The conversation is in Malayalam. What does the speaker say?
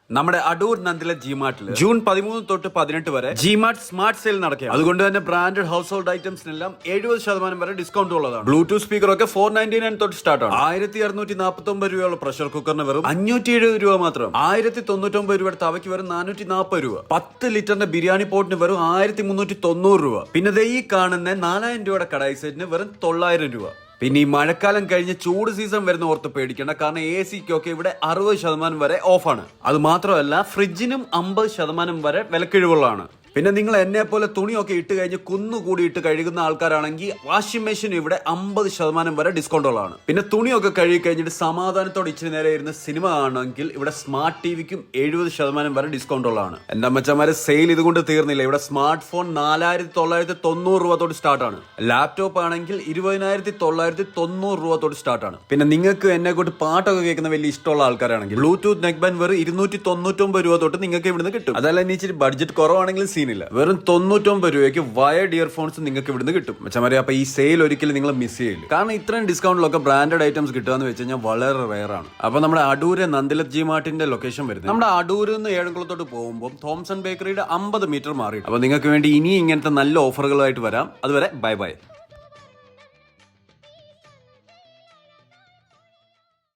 നമ്മുടെ അടൂർ നന്ദിലെ ജിമാർട്ടിൽ ജൂൺ 13 തൊട്ട് 18 വരെ ജിമാർട്ട് സ്മാർട്ട് സെയിൽ നടക്കുക. അതുകൊണ്ട് തന്നെ ബ്രാൻഡഡ് ഹൗസ് ഹോൾഡ് ഐറ്റംസിനെല്ലാം 70% വരെ ഡിസ്കൗണ്ട് ഉള്ളതാണ്. ബ്ലൂടൂത്ത് സ്പീക്കർ ഒക്കെ 499 തൊട്ട് സ്റ്റാർട്ട് ആണ്. 1649 രൂപയുള്ള പ്രഷർ കുക്കറിന് വെറും 570 രൂപ മാത്രം. 1099 രൂപയുടെ തവയ്ക്ക് വെറും 440 രൂപ. 10 ലിറ്ററിന്റെ ബിരിയാണി പോട്ടിന് വെറും 1390 രൂപ. പിന്നെ ഈ കാണുന്ന 4000 രൂപയുടെ കടായി സെറ്റിന് വെറും 900 രൂപ. പിന്നെ ഈ മഴക്കാലം കഴിഞ്ഞ് ചൂട് സീസൺ വരുന്ന ഓർത്ത് പേടിക്കേണ്ട, കാരണം AC-ക്കൊക്കെ ഇവിടെ 60% വരെ ഓഫാണ്. അത് മാത്രമല്ല ഫ്രിഡ്ജിനും 50% വരെ വിലക്കിഴിവുകളാണ്. പിന്നെ നിങ്ങൾ എന്നെ പോലെ തുണിയൊക്കെ ഇട്ട് കഴിഞ്ഞ് കുന്നുകൂടി ഇട്ട് കഴുകുന്ന ആൾക്കാരാണെങ്കിൽ വാഷിംഗ് മെഷീൻ ഇവിടെ 50% വരെ ഡിസ്കൗണ്ടുകളാണ്. പിന്നെ തുണിയൊക്കെ കഴുകി കഴിഞ്ഞിട്ട് സമാധാനത്തോടെ ഇച്ചിരി നേരെ ഇരുന്ന് സിനിമ കാണണമെങ്കിൽ ഇവിടെ സ്മാർട്ട് ടിവിക്കും 70% വരെ ഡിസ്കൗണ്ടുകളാണ്. എന്റെ അമ്മച്ചമാരെ സെയിൽ ഇതുകൊണ്ട് തീർന്നില്ല. ഇവിടെ സ്മാർട്ട് ഫോൺ 4990 രൂപ തൊട്ട് സ്റ്റാർട്ടാണ്. ലാപ്ടോപ്പ് ആണെങ്കിൽ 20990 രൂപ തൊട്ട് സ്റ്റാർട്ടാണ്. പിന്നെ നിങ്ങൾക്ക് എന്നെ കൊണ്ട് പാട്ടൊക്കെ കേൾക്കുന്ന വലിയ ഇഷ്ടമുള്ള ആൾക്കാരാണെങ്കിൽ ബ്ലൂടൂത്ത് നെക്ക് ബാൻഡ് വെറും 299 രൂപ തൊട്ട് നിങ്ങൾക്ക് ഇവിടുന്ന് കിട്ടും. അതല്ല ഇനി ഇച്ചിരി ബഡ്ജറ്റ് കുറവാണെങ്കിൽ വെറും 99 രൂപയ്ക്ക് വയർഡ് ഇയർഫോൺസ് നിങ്ങൾക്ക് ഇവിടുന്ന് കിട്ടും. മച്ചമാരെ, അപ്പൊ ഈ സെയിൽ ഒരിക്കലും നിങ്ങൾ മിസ് ചെയ്യില്ല. കാരണം ഇത്രയും ഡിസ്കൗണ്ടിലൊക്കെ ബ്രാൻഡഡ് ഐറ്റംസ് കിട്ടുക എന്ന് വെച്ച് കഴിഞ്ഞാൽ വളരെ റെയർ ആണ്. അപ്പൊ നമ്മുടെ അടൂര് നന്ദിലത് ജിമാർട്ടിന്റെ ലൊക്കേഷൻ വരുന്നത് നമ്മുടെ അടൂരിൽ നിന്ന് ഏഴംകുളത്തോട്ട് പോകുമ്പോൾ തോംസൺ ബേക്കറിയുടെ 50 മീറ്റർ മാറി. അപ്പൊ നിങ്ങൾക്ക് വേണ്ടി ഇനി ഇങ്ങനത്തെ നല്ല ഓഫറുകളായിട്ട് വരാം. അതുവരെ ബൈ ബൈ.